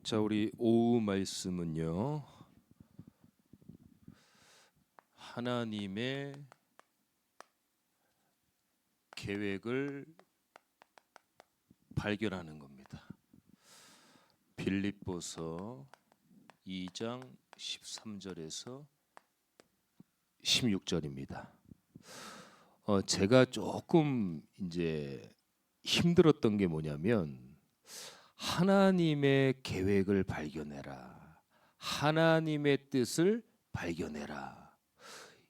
자, 우리 오후 말씀은요. 하나님의 계획을 발견하는 겁니다. 빌립보서 2장 13절에서 16절입니다. 제가 조금 이제 힘들었던 게 뭐냐면 하나님의 계획을 발견해라. 하나님의 뜻을 발견해라.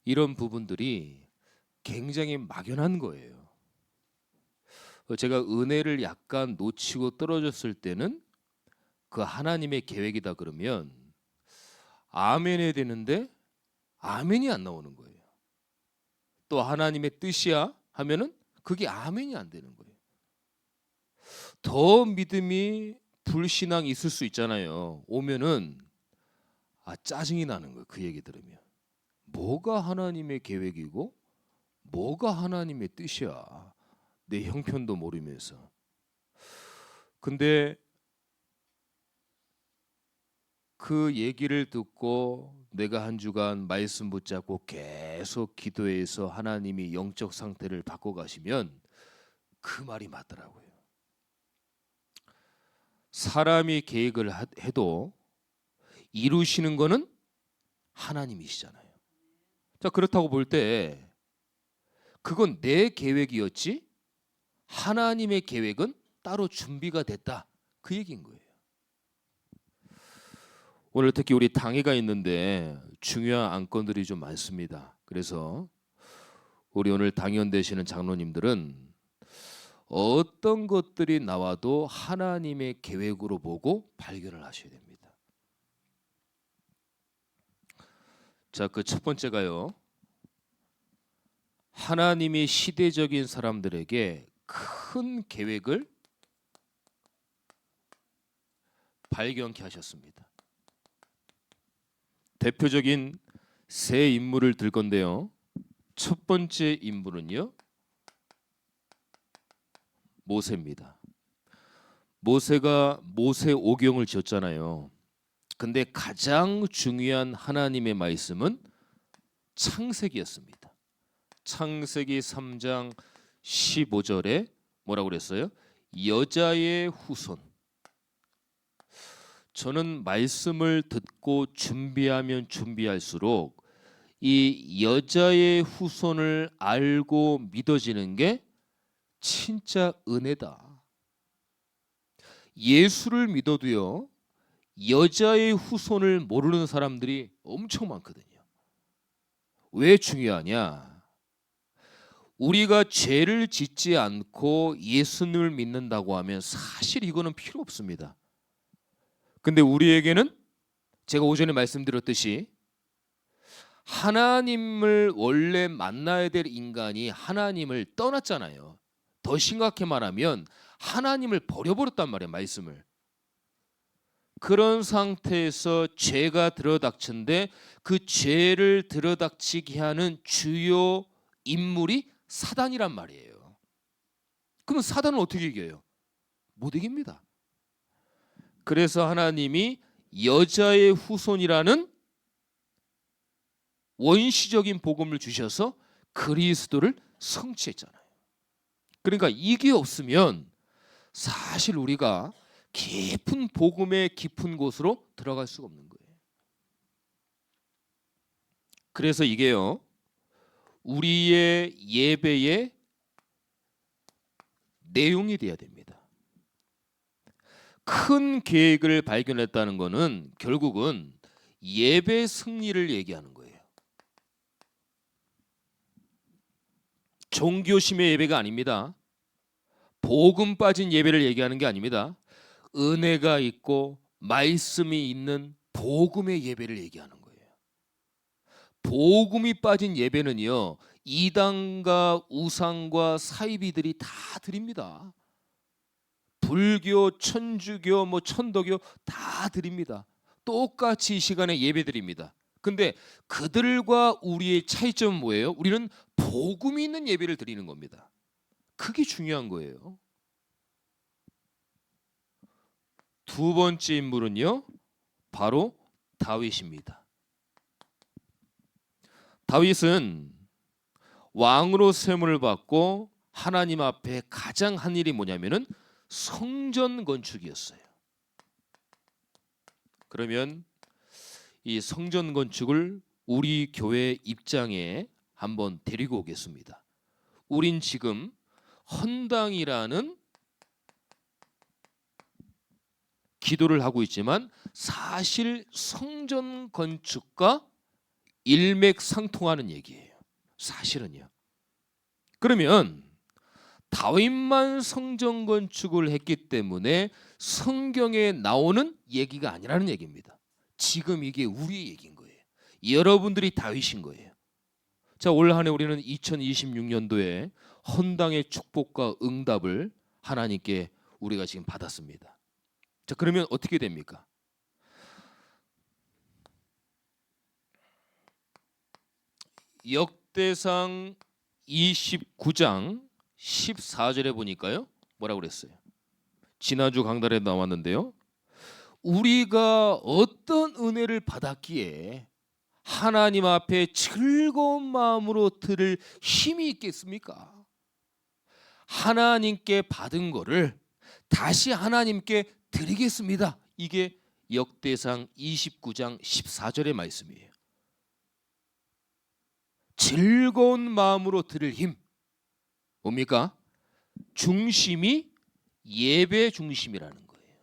이런 부분들이 굉장히 막연한 거예요. 제가 은혜를 약간 놓치고 떨어졌을 때는 그 하나님의 계획이다 그러면 아멘 해야 되는데 아멘이 안 나오는 거예요. 또 하나님의 뜻이야 하면은 그게 아멘이 안 되는 거예요. 더 믿음이 불신앙이 있을 수 있잖아요. 오면은 짜증이 나는 거예요. 그 얘기 들으면. 뭐가 하나님의 계획이고 뭐가 하나님의 뜻이야. 내 형편도 모르면서. 근데 그 얘기를 듣고 내가 한 주간 말씀 붙잡고 계속 기도해서 하나님이 영적 상태를 바꿔 가시면 그 말이 맞더라고요. 사람이 계획을 해도 이루시는 거는 하나님이시잖아요. 자, 그렇다고 볼 때 그건 내 계획이었지 하나님의 계획은 따로 준비가 됐다. 그 얘기인 거예요. 오늘 특히 우리 당회가 있는데 중요한 안건들이 좀 많습니다. 그래서 우리 오늘 당연 되시는 장로님들은 어떤 것들이 나와도 하나님의 계획으로 보고 발견을 하셔야 됩니다. 자, 그 첫 번째가요. 하나님이 시대적인 사람들에게 큰 계획을 발견케 하셨습니다. 대표적인 세 인물을 들 건데요. 첫 번째 인물은요. 모세입니다. 모세가 모세오경을 지었잖아요. 근데 가장 중요한 하나님의 말씀은 창세기였습니다. 창세기 3장 15절에 뭐라고 그랬어요? 여자의 후손. 저는 말씀을 듣고 준비하면 준비할수록 이 여자의 후손을 알고 믿어지는 게 진짜 은혜다. 예수를 믿어도요. 여자의 후손을 모르는 사람들이 엄청 많거든요. 왜 중요하냐? 우리가 죄를 짓지 않고 예수님을 믿는다고 하면 사실 이거는 필요 없습니다. 근데 우리에게는 제가 오전에 말씀드렸듯이 하나님을 원래 만나야 될 인간이 하나님을 떠났잖아요. 더 심각히 말하면 하나님을 버려버렸단 말이에요. 말씀을. 그런 상태에서 죄가 들어닥친데 그 죄를 들어닥치게 하는 주요 인물이 사단이란 말이에요. 그럼 사단은 어떻게 이겨요? 못 이깁니다. 그래서 하나님이 여자의 후손이라는 원시적인 복음을 주셔서 그리스도를 성취했잖아요. 그러니까 이게 없으면 사실 우리가 깊은 복음의 깊은 곳으로 들어갈 수가 없는 거예요. 그래서 이게요. 우리의 예배의 내용이 돼야 됩니다. 큰 계획을 발견했다는 것은 결국은 예배 승리를 얘기하는 거예요. 종교심의 예배가 아닙니다. 복음 빠진 예배를 얘기하는 게 아닙니다. 은혜가 있고 말씀이 있는 복음의 예배를 얘기하는 거예요. 복음이 빠진 예배는요. 이단과 우상과 사이비들이 다 드립니다. 불교, 천주교, 천도교 다 드립니다. 똑같이 이 시간에 예배 드립니다. 근데 그들과 우리의 차이점은 뭐예요? 우리는 복음이 있는 예배를 드리는 겁니다. 그게 중요한 거예요. 두 번째 인물은요, 바로 다윗입니다. 다윗은 왕으로 세움을 받고 하나님 앞에 가장 한 일이 뭐냐면은 성전 건축이었어요. 그러면 이 성전 건축을 우리 교회 입장에 한번 데리고 오겠습니다. 우린 지금 헌당이라는 기도를 하고 있지만 사실 성전 건축과 일맥상통하는 얘기예요. 사실은요. 그러면 다윗만 성전 건축을 했기 때문에 성경에 나오는 얘기가 아니라는 얘기입니다. 지금 이게 우리의 얘기인 거예요. 여러분들이 다윗인 거예요. 자, 올 한 해 우리는 2026년도에 헌당의 축복과 응답을 하나님께 우리가 지금 받았습니다. 자, 그러면 어떻게 됩니까? 역대상 29장 14절에 보니까요, 뭐라고 그랬어요? 지난주 강단에 나왔는데요, 우리가 어떤 은혜를 받았기에 하나님 앞에 즐거운 마음으로 들을 힘이 있겠습니까? 하나님께 받은 거를 다시 하나님께 드리겠습니다. 이게 역대상 29장 14절의 말씀이에요. 즐거운 마음으로 드릴 힘, 뭡니까? 중심이 예배 중심이라는 거예요.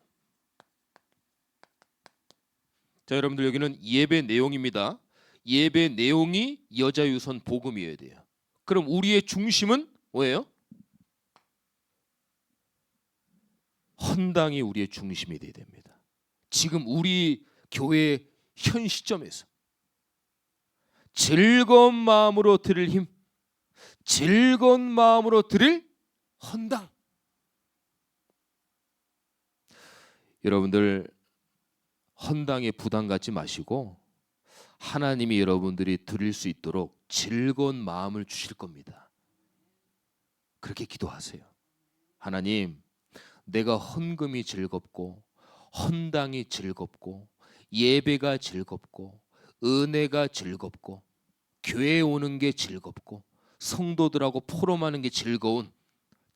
자, 여러분들 여기는 예배 내용입니다. 예배 내용이 여자유선 복음이어야 돼요. 그럼 우리의 중심은 뭐예요? 헌당이 우리의 중심이 되어야 됩니다. 지금 우리 교회 현 시점에서 즐거운 마음으로 드릴 힘, 즐거운 마음으로 드릴 헌당. 여러분들 헌당에 부담 갖지 마시고 하나님이 여러분들이 드릴 수 있도록 즐거운 마음을 주실 겁니다. 그렇게 기도하세요. 하나님, 내가 헌금이 즐겁고 헌당이 즐겁고 예배가 즐겁고 은혜가 즐겁고 교회에 오는 게 즐겁고 성도들하고 포럼하는 게 즐거운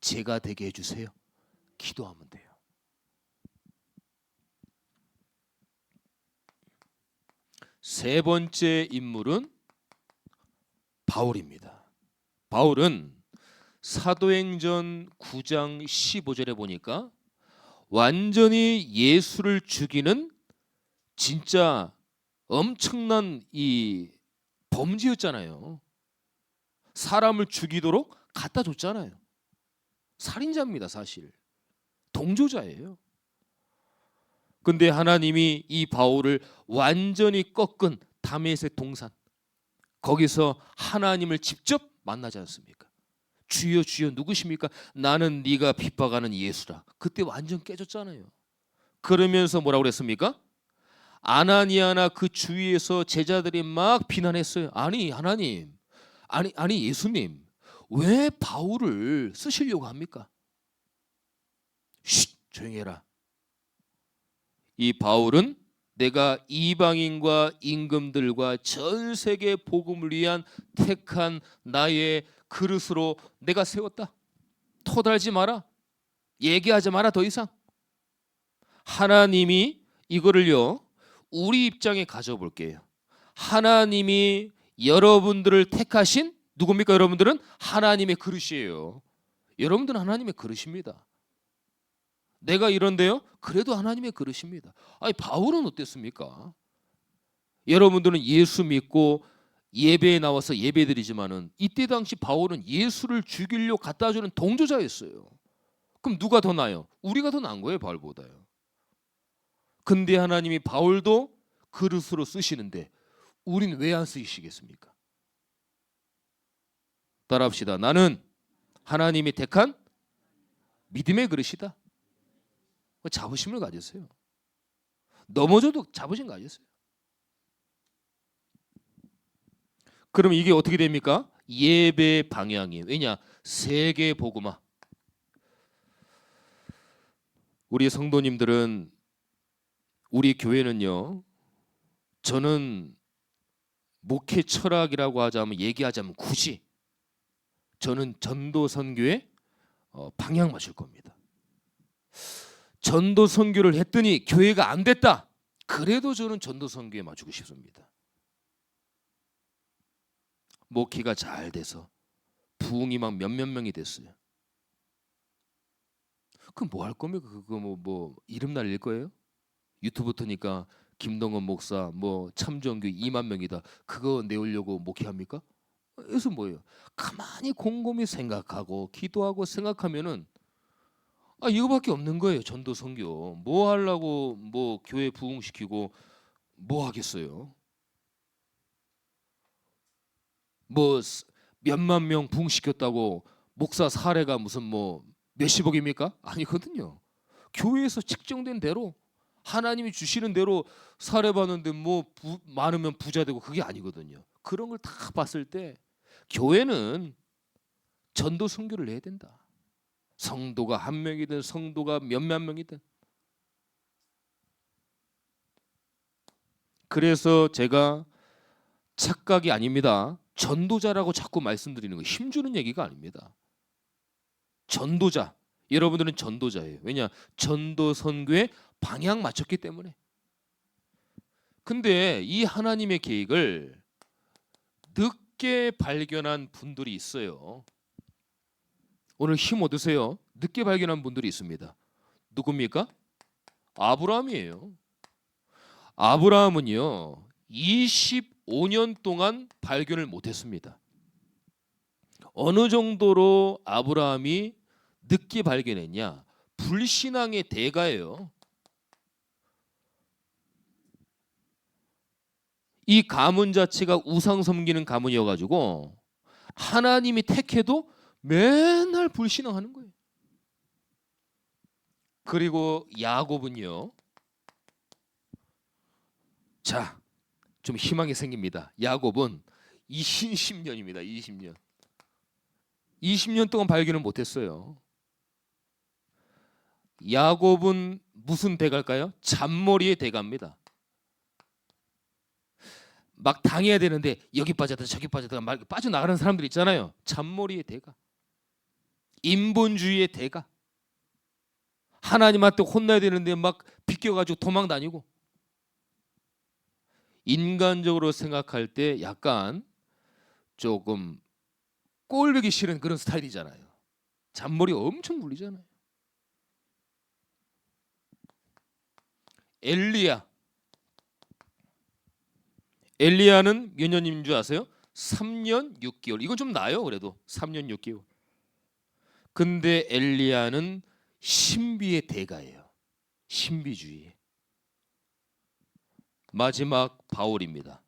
제가 되게 해주세요. 기도하면 돼요. 세 번째 인물은 바울입니다. 바울은 사도행전 9장 15절에 보니까 완전히 예수를 죽이는 진짜 엄청난 이 범죄였잖아요. 사람을 죽이도록 갖다 줬잖아요. 살인자입니다, 사실. 동조자예요. 근데 하나님이 이 바울을 완전히 꺾은 다메섹 동산, 거기서 하나님을 직접 만나지 않습니까? 주여 주여 누구십니까? 나는 네가 핍박하는 예수라. 그때 완전 깨졌잖아요. 그러면서 뭐라고 그랬습니까? 아나니아나 그 주위에서 제자들이 막 비난했어요. 아니 하나님, 아니 예수님, 왜 바울을 쓰시려고 합니까? 쉿, 조용히 해라. 이 바울은 내가 이방인과 임금들과 전 세계 복음을 위한 택한 나의 그릇으로 내가 세웠다. 토달지 마라. 얘기하지 마라 더 이상. 하나님이 이거를요, 우리 입장에 가져볼게요. 하나님이 여러분들을 택하신 누굽니까? 여러분들은 하나님의 그릇이에요. 여러분들은 하나님의 그릇입니다. 내가 이런데요, 그래도 하나님의 그릇입니다. 아니 바울은 어땠습니까? 여러분들은 예수 믿고 예배에 나와서 예배드리지만은 이때 당시 바울은 예수를 죽이려고 갖다주는 동조자였어요. 그럼 누가 더 나아요? 우리가 더 나은 거예요, 바울보다요. 근데 하나님이 바울도 그릇으로 쓰시는데 우린 왜 안 쓰시겠습니까? 따라합시다. 나는 하나님이 택한 믿음의 그릇이다. 자부심을 가졌어요. 넘어져도 자부심 가졌어요. 그럼 이게 어떻게 됩니까? 예배 방향이에요. 왜냐? 세계 복음화. 우리 성도님들은 우리 교회는요. 저는 목회 철학이라고 하자면 얘기하자면 굳이 저는 전도 선교에 방향 맞출 겁니다. 전도 선교를 했더니 교회가 안 됐다. 그래도 저는 전도 선교에 맞추고 싶습니다. 목회가 잘 돼서 부흥이 막 몇몇 명이 됐어요. 그럼 뭐 할 겁니까? 그거 뭐 이름 날릴 거예요? 유튜브 터니까 김동원 목사 뭐 참전교 2만 명이다. 그거 내오려고 목회합니까? 그래서 뭐예요? 가만히 곰곰이 생각하고 기도하고 생각하면은 이거밖에 없는 거예요. 전도 선교. 뭐 하려고 뭐 교회 부흥시키고 뭐 하겠어요? 뭐 몇만 명 부흥시켰다고 목사 사례가 무슨 뭐 몇십억입니까? 아니거든요. 교회에서 측정된 대로 하나님이 주시는 대로 사례 받는데 뭐 많으면 부자 되고 그게 아니거든요. 그런 걸 다 봤을 때 교회는 전도 선교를 해야 된다. 성도가 한 명이든 성도가 몇만 명이든. 그래서 제가 착각이 아닙니다. 전도자라고 자꾸 말씀드리는 거 힘주는 얘기가 아닙니다. 전도자. 여러분들은 전도자예요. 왜냐? 전도 선교에 방향 맞췄기 때문에. 근데 이 하나님의 계획을 늦게 발견한 분들이 있어요. 오늘 힘 얻으세요. 늦게 발견한 분들이 있습니다. 누굽니까? 아브라함이에요. 아브라함은요 25년 동안 발견을 못했습니다. 어느 정도로 아브라함이 늦게 발견했냐? 불신앙의 대가예요. 이 가문 자체가 우상 섬기는 가문이어가지고 하나님이 택해도 맨날 불신앙하는 거예요. 그리고 야곱은요. 자, 좀 희망이 생깁니다. 야곱은 20년입니다. 20년. 20년 동안 발견을 못했어요. 야곱은 무슨 대가일까요? 잔머리의 대가입니다. 막 당해야 되는데 여기 빠졌다 저기 빠졌다 막 빠져나가는 사람들 있잖아요. 잔머리의 대가. 인본주의의 대가. 하나님한테 혼나야 되는데 막 비껴가지고 도망 다니고. 인간적으로 생각할 때 약간 조금 꼴보기 싫은 그런 스타일이잖아요. 잔머리 엄청 굴리잖아요. 엘리야는 몇 년인 줄 아세요? 3년 6개월. 이건 좀 나아요. 그래도 3년 6개월. 근데 엘리야는 신비의 대가예요. 신비주의. 마지막 바울입니다.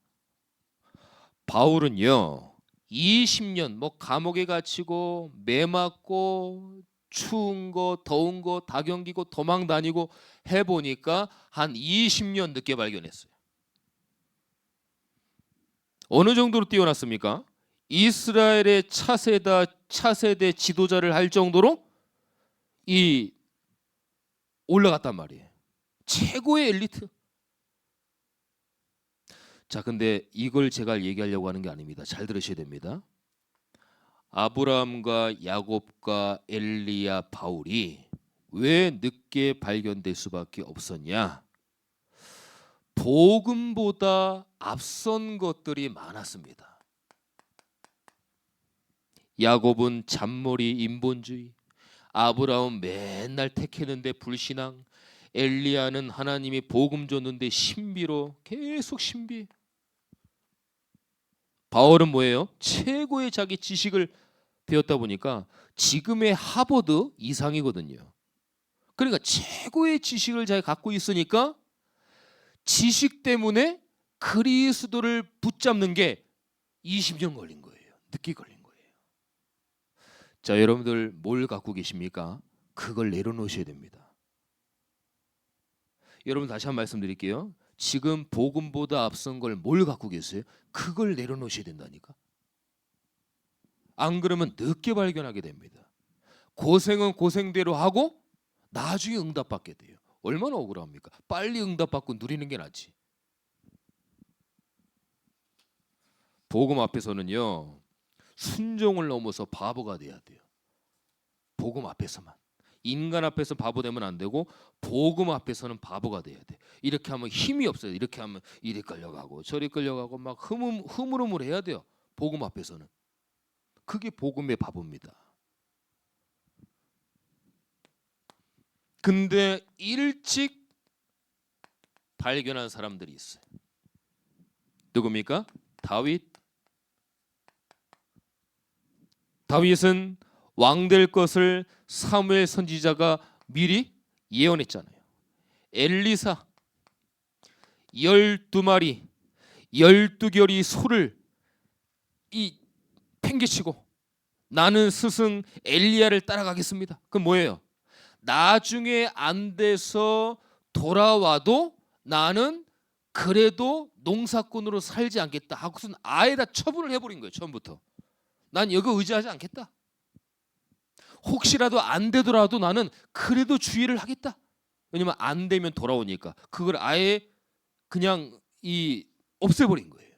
바울은요 20년 뭐 감옥에 갇히고 매 맞고 추운 거 더운 거 다 견디고 도망 다니고 해보니까 한 20년 늦게 발견했어요. 어느 정도로 뛰어났습니까? 이스라엘의 차세대 지도자를 할 정도로 이 올라갔단 말이에요. 최고의 엘리트. 자, 근데 이걸 제가 얘기하려고 하는 게 아닙니다. 잘 들으셔야 됩니다. 아브라함과 야곱과 엘리야, 바울이 왜 늦게 발견될 수밖에 없었냐? 복음보다 앞선 것들이 많았습니다. 야곱은 잔머리 인본주의, 아브라함은 맨날 택했는데 불신앙, 엘리야는 하나님이 복음 줬는데 신비로 계속 신비. 바울은 뭐예요? 최고의 자기 지식을 배웠다 보니까 지금의 하버드 이상이거든요. 그러니까 최고의 지식을 잘 갖고 있으니까 지식 때문에 그리스도를 붙잡는 게 20년 걸린 거예요. 늦게 걸린 거예요. 자, 여러분들 뭘 갖고 계십니까? 그걸 내려놓으셔야 됩니다. 여러분 다시 한 번 말씀드릴게요. 지금 복음보다 앞선 걸 뭘 갖고 계세요? 그걸 내려놓으셔야 된다니까. 안 그러면 늦게 발견하게 됩니다. 고생은 고생대로 하고 나중에 응답받게 돼요. 얼마나 억울합니까? 빨리 응답받고 누리는 게 낫지. 복음 앞에서는요, 순종을 넘어서 바보가 돼야 돼요. 복음 앞에서만. 인간 앞에서 바보 되면 안 되고 복음 앞에서는 바보가 돼야 돼. 이렇게 하면 힘이 없어요. 이렇게 하면 이리 끌려가고 저리 끌려가고 막 흐물흐물해야 돼요. 복음 앞에서는. 그게 복음의 바보입니다. 근데 일찍 발견한 사람들이 있어요. 누굽니까? 다윗은 왕 될 것을 사무엘 선지자가 미리 예언했잖아요. 엘리사 12마리 12결이 소를 팽개치고 나는 스승 엘리야를 따라가겠습니다. 그건 뭐예요? 나중에 안 돼서 돌아와도 나는 그래도 농사꾼으로 살지 않겠다 하고선 아예 다 처분을 해버린 거예요. 처음부터. 난 여기 의지하지 않겠다. 혹시라도 안 되더라도 나는 그래도 주의를 하겠다. 왜냐면 안 되면 돌아오니까. 그걸 아예 그냥 없애버린 거예요.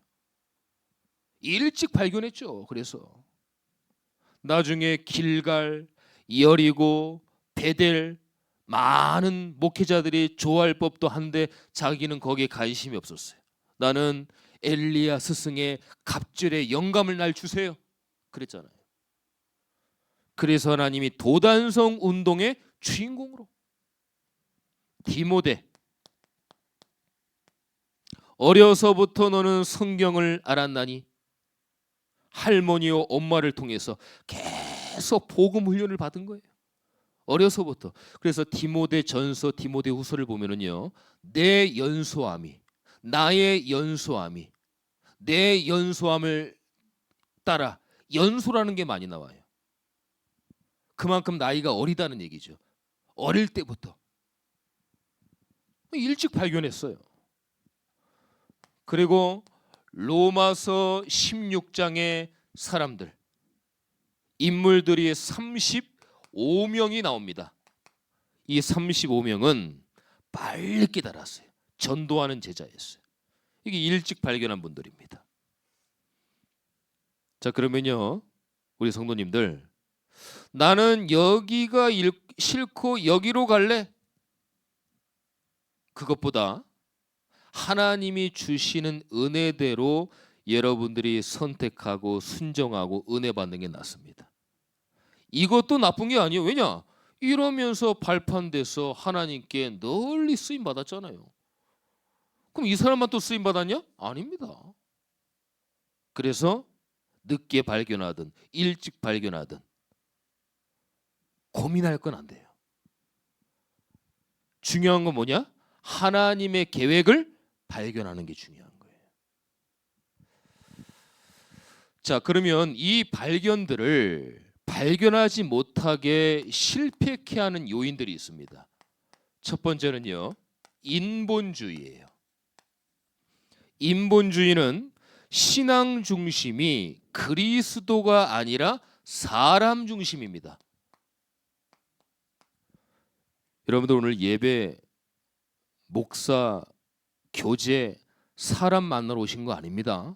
일찍 발견했죠. 그래서 나중에 길갈, 여리고, 베델 많은 목회자들이 좋아할 법도 한데 자기는 거기에 관심이 없었어요. 나는 엘리야 스승의 갑절에 영감을 날 주세요. 그랬잖아요. 그래서 하나님이 도단성 운동의 주인공으로 디모데 어려서부터 너는 성경을 알았나니 할머니와 엄마를 통해서 계속 복음 훈련을 받은 거예요. 어려서부터. 그래서 디모데 전서 디모데 후서를 보면은요, 내 연소함이 나의 연소함이 내 연소함을 따라 연소라는 게 많이 나와요. 그만큼 나이가 어리다는 얘기죠. 어릴 때부터 일찍 발견했어요. 그리고 로마서 16장의 사람들 인물들이 35명이 나옵니다. 이 35명은 빨리 깨달았어요. 전도하는 제자였어요. 이게 일찍 발견한 분들입니다. 자, 그러면요, 우리 성도님들, 나는 여기가 싫고 여기로 갈래? 그것보다 하나님이 주시는 은혜대로 여러분들이 선택하고 순종하고 은혜 받는 게 낫습니다. 이것도 나쁜 게 아니에요. 왜냐? 이러면서 발판돼서 하나님께 널리 쓰임 받았잖아요. 그럼 이 사람만 또 쓰임 받았냐? 아닙니다. 그래서 늦게 발견하든 일찍 발견하든 고민할 건 안 돼요. 중요한 건 뭐냐? 하나님의 계획을 발견하는 게 중요한 거예요. 자, 그러면 이 발견들을 발견하지 못하게 실패케 하는 요인들이 있습니다. 첫 번째는요, 인본주의예요. 인본주의는 신앙 중심이 그리스도가 아니라 사람 중심입니다. 여러분들 오늘 예배, 목사, 교제, 사람 만나러 오신 거 아닙니다.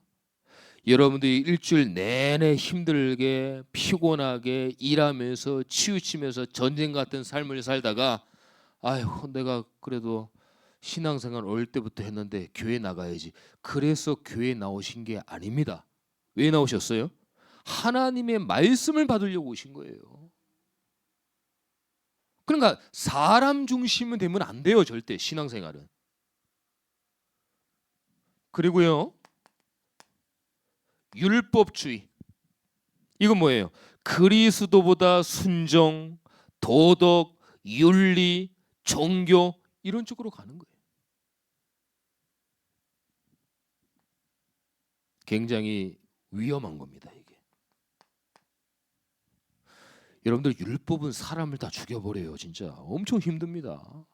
여러분들이 일주일 내내 힘들게 피곤하게 일하면서 치우치면서 전쟁 같은 삶을 살다가 아휴, 내가 그래도 신앙생활 어릴 때부터 했는데 교회 나가야지. 그래서 교회 나오신 게 아닙니다. 왜 나오셨어요? 하나님의 말씀을 받으려고 오신 거예요. 그러니까 사람 중심은 되면 안 돼요. 절대 신앙생활은. 그리고요, 율법주의. 이건 뭐예요? 그리스도보다 순종, 도덕, 윤리, 종교 이런 쪽으로 가는 거예요. 굉장히 위험한 겁니다, 이게. 여러분들 율법은 사람을 다 죽여버려요. 진짜 엄청 힘듭니다.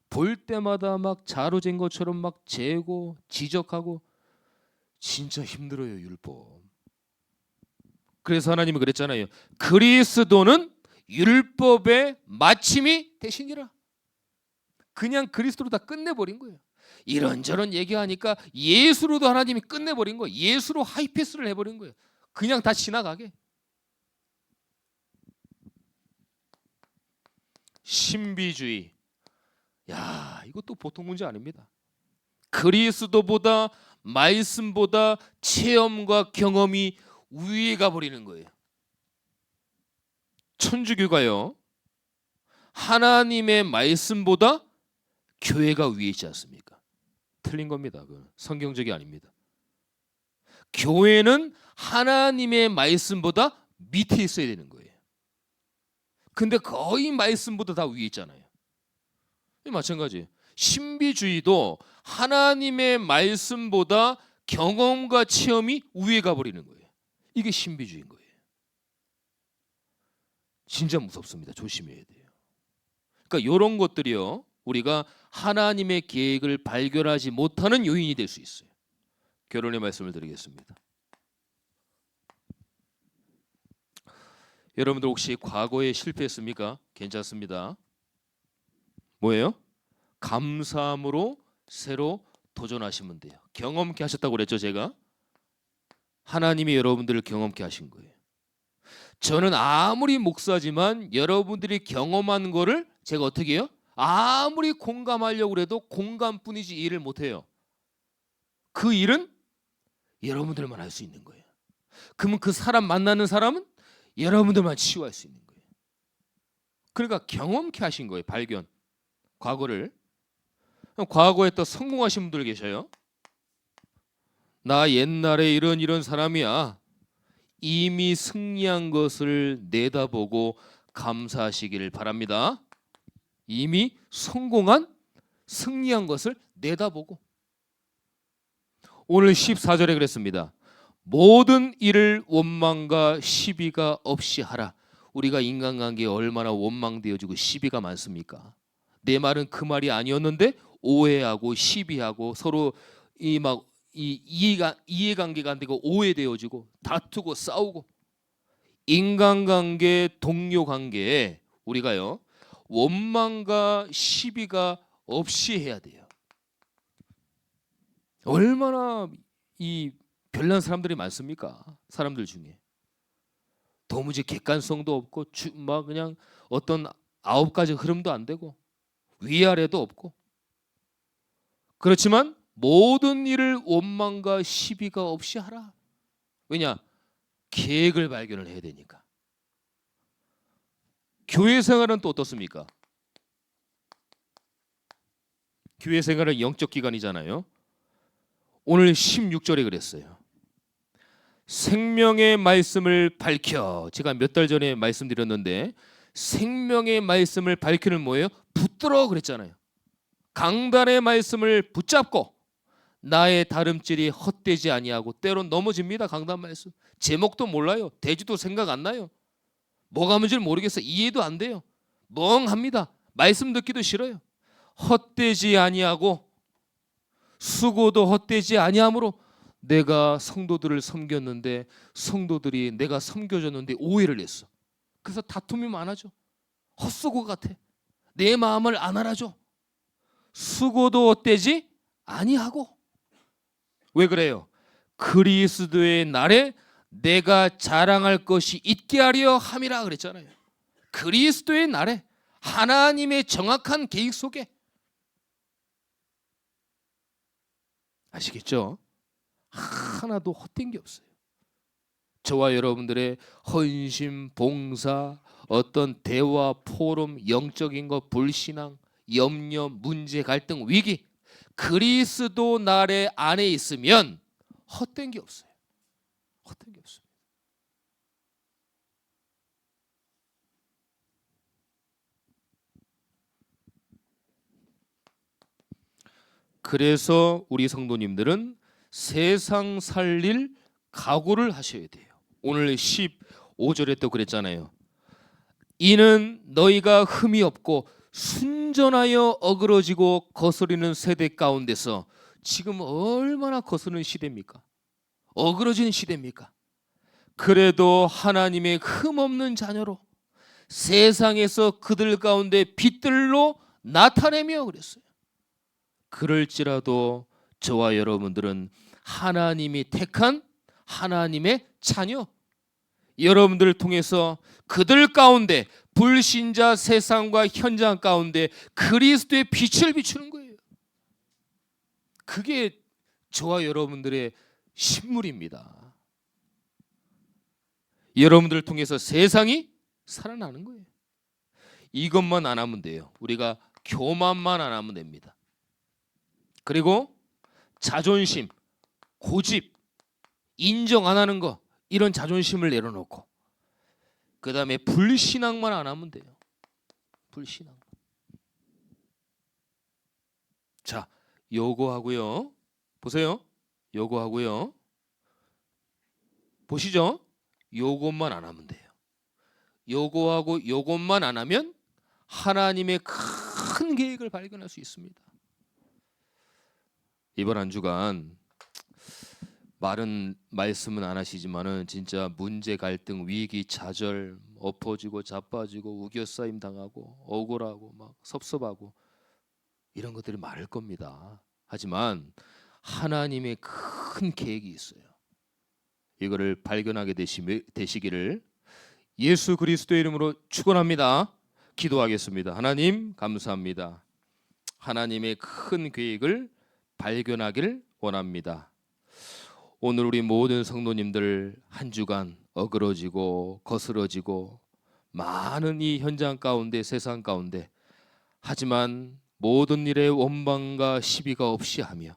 볼 때마다 막 자로 잰 것처럼 막 재고 지적하고 진짜 힘들어요, 율법. 그래서 하나님은 그랬잖아요. 그리스도는 율법의 마침이 되시니라. 그냥 그리스도로 다 끝내버린 거예요. 이런저런 얘기하니까 예수로도 하나님이 끝내버린 거예요. 예수로 하이패스를 해버린 거예요. 그냥 다 지나가게. 신비주의. 야, 이것도 보통 문제 아닙니다. 그리스도보다 말씀보다 체험과 경험이 위에 가버리는 거예요. 천주교가요, 하나님의 말씀보다 교회가 위에 있지 않습니까? 틀린 겁니다. 그건 성경적이 아닙니다. 교회는 하나님의 말씀보다 밑에 있어야 되는 거예요. 근데 거의 말씀보다 다 위에 있잖아요. 마찬가지예요. 신비주의도 하나님의 말씀보다 경험과 체험이 위에 가버리는 거예요. 이게 신비주의인 거예요. 진짜 무섭습니다. 조심해야 돼요. 그러니까 이런 것들이요, 우리가 하나님의 계획을 발견하지 못하는 요인이 될 수 있어요. 결론의 말씀을 드리겠습니다. 여러분들 혹시 과거에 실패했습니까? 괜찮습니다. 뭐예요? 감사함으로 새로 도전하시면 돼요. 경험케 하셨다고 그랬죠, 제가? 하나님이 여러분들을 경험케 하신 거예요. 저는 아무리 목사지만 여러분들이 경험한 거를 제가 어떻게 해요? 아무리 공감하려고 해도 공감뿐이지 이해를 못해요. 그 일은 여러분들만 할 수 있는 거예요. 그러면 그 사람 만나는 사람은 여러분들만 치유할 수 있는 거예요. 그러니까 경험케 하신 거예요. 발견. 과거를. 과거에 또 성공하신 분들 계셔요. 나 옛날에 이런 사람이야. 이미 승리한 것을 내다보고 감사하시기를 바랍니다. 이미 성공한 승리한 것을 내다보고. 오늘 14절에 그랬습니다. 모든 일을 원망과 시비가 없이 하라. 우리가 인간관계에 얼마나 원망되어지고 시비가 많습니까? 내 말은 그 말이 아니었는데 오해하고 시비하고 서로 이해관계가 안 되고 오해되어지고 다투고 싸우고. 인간관계, 동료관계에 우리가요, 원망과 시비가 없이 해야 돼요. 얼마나 이 별난 사람들이 많습니까? 사람들 중에 도무지 객관성도 없고 막 그냥 어떤 9가지 흐름도 안 되고 위아래도 없고. 그렇지만 모든 일을 원망과 시비가 없이 하라. 왜냐? 계획을 발견을 해야 되니까. 교회 생활은 또 어떻습니까? 교회 생활은 영적 기관이잖아요. 오늘 16절에 그랬어요. 생명의 말씀을 밝혀. 제가 몇 달 전에 말씀드렸는데 생명의 말씀을 밝히는 뭐예요? 붙들어 그랬잖아요. 강단의 말씀을 붙잡고 나의 다름질이 헛되지 아니하고. 때론 넘어집니다. 강단 말씀 제목도 몰라요. 대지도 생각 안 나요. 뭐가 뭔지 모르겠어요. 이해도 안 돼요. 멍합니다. 말씀 듣기도 싫어요. 헛되지 아니하고 수고도 헛되지 아니하므로. 내가 성도들을 섬겼는데 성도들이 내가 섬겨줬는데 오해를 했어. 그래서 다툼이 많아져. 헛수고 같아. 내 마음을 안 알아줘. 수고도 헛되지 아니하고. 왜 그래요? 그리스도의 날에 내가 자랑할 것이 있게 하려 함이라 그랬잖아요. 그리스도의 날에 하나님의 정확한 계획 속에. 아시겠죠? 하나도 헛된 게 없어요. 저와 여러분들의 헌신, 봉사, 어떤 대화, 포럼, 영적인 것, 불신앙, 염려, 문제, 갈등, 위기, 그리스도 날의 안에 있으면 헛된 게 없어요. 헛된 게 없습니다. 그래서 우리 성도님들은 세상 살릴 각오를 하셔야 돼요. 오늘 15절에 또 그랬잖아요. 이는 너희가 흠이 없고 순전하여 어그러지고 거스리는 세대 가운데서. 지금 얼마나 거스르는 시대입니까? 어그러지는 시대입니까? 그래도 하나님의 흠없는 자녀로 세상에서 그들 가운데 빛들로 나타내며 그랬어요. 그럴지라도 저와 여러분들은 하나님이 택한 하나님의 자녀, 여러분들을 통해서 그들 가운데 불신자 세상과 현장 가운데 그리스도의 빛을 비추는 거예요. 그게 저와 여러분들의 신물입니다. 여러분들을 통해서 세상이 살아나는 거예요. 이것만 안 하면 돼요. 우리가 교만만 안 하면 됩니다. 그리고 자존심, 고집, 인정 안 하는 거, 이런 자존심을 내려놓고 그 다음에 불신앙만 안 하면 돼요. 불신앙. 자, 요거 하고요. 보세요. 요거 하고요. 보시죠. 요것만 안 하면 돼요. 요거하고 요것만 안 하면 하나님의 큰 계획을 발견할 수 있습니다. 이번 한 주간 말은 말씀은 안 하시지만은 진짜 문제, 갈등, 위기, 좌절, 엎어지고 자빠지고 우겨싸임 당하고 억울하고 막 섭섭하고 이런 것들이 많을 겁니다. 하지만 하나님의 큰 계획이 있어요. 이거를 발견하게 되시기를 예수 그리스도의 이름으로 축원합니다. 기도하겠습니다. 하나님 감사합니다. 하나님의 큰 계획을 발견하길 원합니다. 오늘 우리 모든 성도님들 한 주간 어그러지고 거스러지고 많은 이 현장 가운데 세상 가운데 하지만 모든 일에 원망과 시비가 없이 하며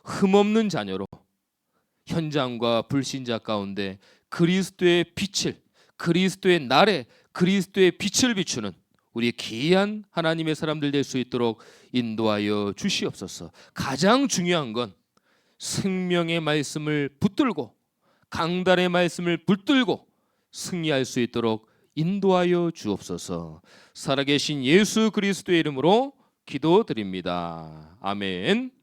흠없는 자녀로 현장과 불신자 가운데 그리스도의 빛을, 그리스도의 날에 그리스도의 빛을 비추는 우리 귀한 하나님의 사람들 될 수 있도록 인도하여 주시옵소서. 가장 중요한 건 생명의 말씀을 붙들고 강단의 말씀을 붙들고 승리할 수 있도록 인도하여 주옵소서. 살아계신 예수 그리스도의 이름으로 기도드립니다. 아멘.